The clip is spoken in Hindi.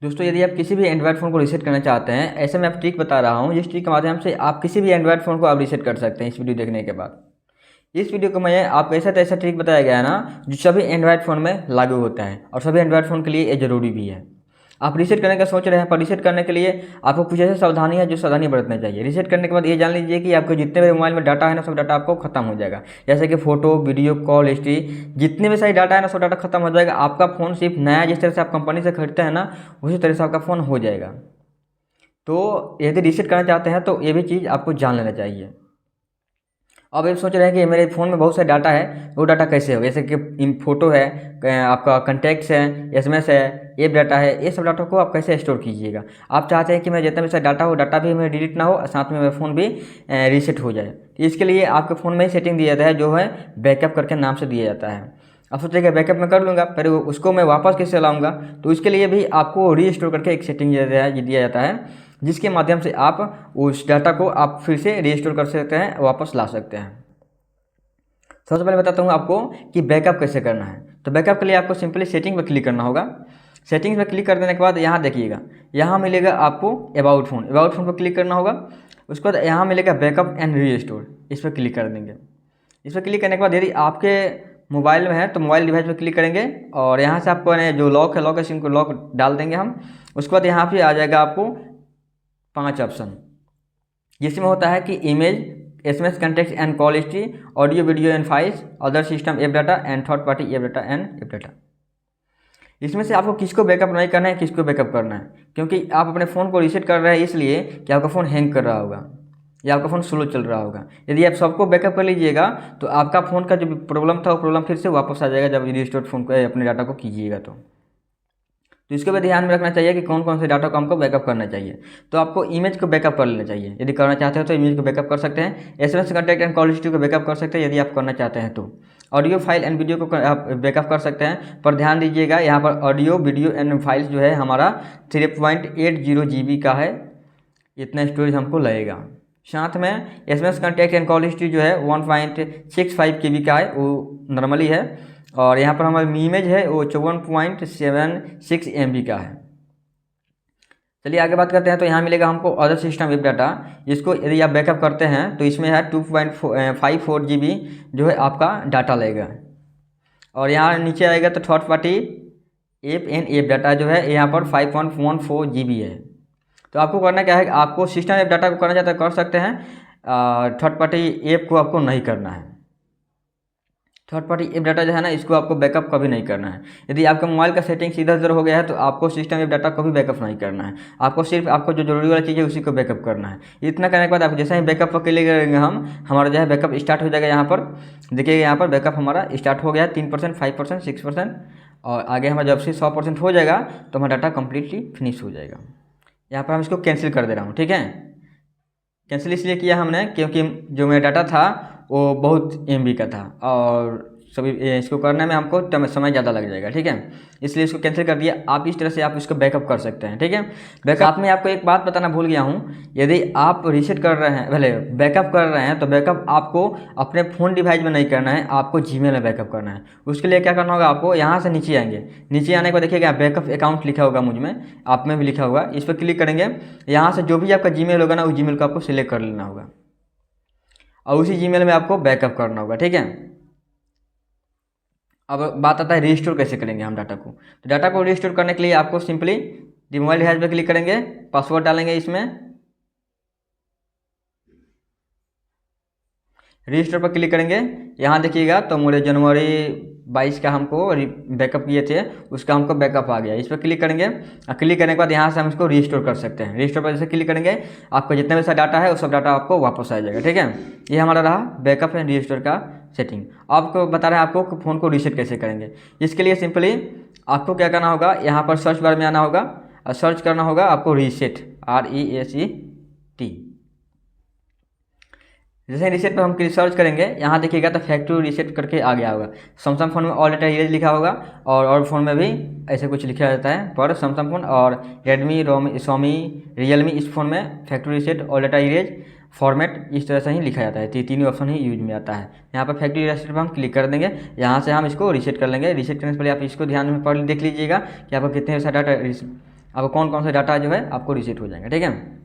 दोस्तों, यदि आप किसी भी एंड्रॉयड फ़ोन को रीसेट करना चाहते हैं, ऐसे में आप ट्रिक बता रहा हूँ, जिस ट्रिक के माध्यम से आप किसी भी एंड्रॉयड फ़ोन को आप रीसेट कर सकते हैं इस वीडियो देखने के बाद। इस वीडियो को मैं आपको ऐसा ट्रिक बताया गया है ना, जो सभी एंड्रॉयड फ़ोन में लागू होता है और सभी एंड्रॉयड फ़ोन के लिए ये ज़रूरी भी है। आप रीसेट करने का सोच रहे हैं, पर रीसेट करने के लिए आपको कुछ ऐसी सावधानी है जो सावधानी बरतना चाहिए। रीसेट करने के बाद ये जान लीजिए कि आपके जितने भी मोबाइल में डाटा है ना, सब डाटा आपको खत्म हो जाएगा। जैसे कि फ़ोटो, वीडियो, कॉल हिस्ट्री, जितने भी सारी डाटा है ना, सब डाटा खत्म हो जाएगा। आपका फ़ोन सिर्फ नया, जिस तरह से आप कंपनी से खरीदते हैं ना, उसी तरह से आपका फ़ोन हो जाएगा। तो यदि रीसेट करना चाहते हैं तो ये भी चीज़ आपको जान लेना चाहिए। अब ये सोच रहे हैं कि मेरे फ़ोन में बहुत सारा डाटा है, वो डाटा कैसे हो, जैसे कि इन फोटो है, आपका कॉन्टैक्ट्स है, एसएमएस है, ऐप डाटा है, ये सब डाटा को आप कैसे स्टोर कीजिएगा। आप चाहते हैं कि मेरा जितना भी सारा डाटा हो, डाटा भी मेरा डिलीट ना हो और साथ में मेरा फ़ोन भी रीसेट हो जाए। तो इसके लिए आपके फ़ोन में ही सेटिंग दिया जाता है, जो है बैकअप करके नाम से दिया जाता है। आप सोचिएगा बैकअप मैं कर लूँगा, फिर उसको मैं वापस कैसे लाऊँगा, तो इसके लिए भी आपको रीस्टोर करके एक सेटिंग दिया जाता है, जिसके माध्यम से आप उस डाटा को आप फिर से रीस्टोर कर सकते हैं, वापस ला सकते हैं। सबसे पहले बताता हूँ आपको कि बैकअप कैसे करना है। तो बैकअप के लिए आपको सिंपली सेटिंग पर क्लिक करना होगा। सेटिंग्स पर क्लिक कर देने के बाद यहाँ देखिएगा, यहाँ मिलेगा आपको अबाउट फ़ोन पर क्लिक करना होगा। उसके बाद यहाँ मिलेगा बैकअप एंड रीस्टोर, इस पर क्लिक कर देंगे। इस पर क्लिक करने के बाद यदि आपके मोबाइल में है तो मोबाइल डिवाइस पर क्लिक करेंगे और यहाँ से आपको जो लॉक है, लॉक है, सिम को लॉक डाल देंगे हम। उसके बाद यहाँ पे आ जाएगा आपको 5 ऑप्शन, जिसमें होता है कि image, SMS, contacts and call history, audio video and files, other system app data and third party app data and app data. इसमें से आपको किसको बैकअप नहीं करना है, किसको बैकअप करना है, क्योंकि आप अपने फ़ोन को रीसेट कर रहे हैं इसलिए कि आपका फ़ोन हैंग कर रहा होगा या आपका फ़ोन स्लो चल रहा होगा। यदि आप सबको बैकअप कर लीजिएगा तो आपका फ़ोन का जो प्रॉब्लम था वो प्रॉब्लम फिर से वापस आ जाएगा, जब रिस्टोर फ़ोन को अपने डाटा को कीजिएगा तो इसको भी ध्यान में रखना चाहिए कि कौन कौन से डाटा को हमको बैकअप करना चाहिए। तो आपको इमेज को बैकअप कर लेना चाहिए, यदि करना चाहते हो तो इमेज को बैकअप कर सकते हैं। SMS, contact and call history को बैकअप कर सकते हैं यदि आप करना चाहते हैं तो। ऑडियो फाइल एंड वीडियो को आप बैकअप कर सकते हैं, पर ध्यान दीजिएगा यहाँ पर ऑडियो वीडियो एंड फाइल्स जो है हमारा 3.80 GB का है, इतना स्टोरेज हमको लगेगा। साथ में SMS, contact and call history जो है 1.65 KB का है, वो नॉर्मली है। और यहाँ पर हमारी इमेज है वो 54.76 MB का है। चलिए आगे बात करते हैं। तो यहाँ मिलेगा हमको अदर सिस्टम वेब डाटा, जिसको यदि आप बैकअप करते हैं तो इसमें है 2.54 GB जो है आपका डाटा लगेगा। और यहाँ नीचे आएगा तो third party app and app data जो है यहाँ पर 5.14 GB है। तो आपको करना क्या है, आपको सिस्टम ऐप डाटा को करना चाहते हैं कर सकते हैं, थर्ड पार्टी ऐप को आपको नहीं करना है। थर्ड पार्टी ऐप डाटा जो है ना, इसको आपको बैकअप कभी नहीं करना है। यदि आपका मोबाइल का सेटिंग्स इधर उधर हो गया है तो आपको सिस्टम ऐप डाटा को भी बैकअप नहीं करना है। आपको सिर्फ आपको जो जरूरी वाली चीज़ है उसी को बैकअप करना है। इतना करने के बाद आप जैसे ही बैकअप पर क्लिक करेंगे हमारा जो है बैकअप स्टार्ट हो जाएगा। यहाँ पर देखिएगा, यहाँ पर बैकअप हमारा स्टार्ट हो गया है 3%, 5%, 6%, और आगे हमारा जब से 100% हो जाएगा तो हमारा डाटा कम्प्लीटली फिनिश हो जाएगा। यहाँ पर हम इसको कैंसिल कर दे रहा हूँ, ठीक है। कैंसिल इसलिए किया हमने क्योंकि जो मेरा डाटा था वो बहुत MB का था और सभी इसको करने में हमको समय ज़्यादा लग जाएगा, ठीक है। इसलिए इसको कैंसिल कर दिया। आप इस तरह से आप इसको बैकअप कर सकते हैं, ठीक है। बैकअप में आपको एक बात बताना भूल गया हूँ, यदि आप रीसेट कर रहे हैं, पहले बैकअप कर रहे हैं, तो बैकअप आपको अपने फ़ोन डिवाइस में नहीं करना है, आपको जीमेल में बैकअप करना है। उसके लिए क्या करना होगा, आपको यहाँ से नीचे आएंगे। नीचे आने के बाद देखिएगा बैकअप अकाउंट लिखा होगा, मुझ में, आप में भी लिखा होगा। इस पर क्लिक करेंगे, यहाँ से जो भी आपका जीमेल होगा ना, उस जीमेल को आपको सिलेक्ट कर लेना होगा और उसी जीमेल में आपको बैकअप करना होगा, ठीक है। अब बात आता है रिस्टोर कैसे करेंगे हम डाटा को। तो डाटा को रिस्टोर करने के लिए आपको सिंपली मोबाइल डिवाइस पर क्लिक करेंगे, पासवर्ड डालेंगे, इसमें रिस्टोर पर क्लिक करेंगे। यहाँ देखिएगा तो मेरे जनवरी 22 का हमको बैकअप किए थे, उसका हमको बैकअप आ गया। इस पर क्लिक करेंगे और क्लिक करने के बाद यहाँ से हम इसको रिस्टोर कर सकते हैं। रिस्टोर पर जैसे क्लिक करेंगे आपको जितना भी सा डाटा है वो सब डाटा आपको वापस आ जाएगा, ठीक है। ये हमारा रहा बैकअप एंड रिस्टोर का सेटिंग। आपको बता रहे हैं आपको फ़ोन को रीसेट कैसे करेंगे। इसके लिए सिंपली आपको क्या करना होगा, यहाँ पर सर्च बार में आना होगा और सर्च करना होगा आपको रीसेट, RESET। जैसे रीसेट पर हम सर्च करेंगे, यहाँ देखिएगा तो फैक्ट्री रीसेट करके आ गया होगा। सैमसंग फ़ोन में ऑल डाटा इरेज लिखा होगा और फ़ोन में भी ऐसे कुछ लिखा रहता है, पर सैमसंग फ़ोन और रेडमी, सोमी, रियलमी, इस फ़ोन में factory reset, all data erase, format इस तरह से ही लिखा जाता है। तीनों ऑप्शन ही यूज में आता है। यहाँ पर फैक्ट्री रीसेट पर हम क्लिक कर देंगे, यहाँ से हम इसको रीसेट कर लेंगे। रीसेट करने से पहले आप इसको ध्यान में पढ़ देख लीजिएगा कि आपको कितने सारा डाटा आपको कौन कौन सा डाटा जो है आपको रीसेट हो जाएगा, ठीक है।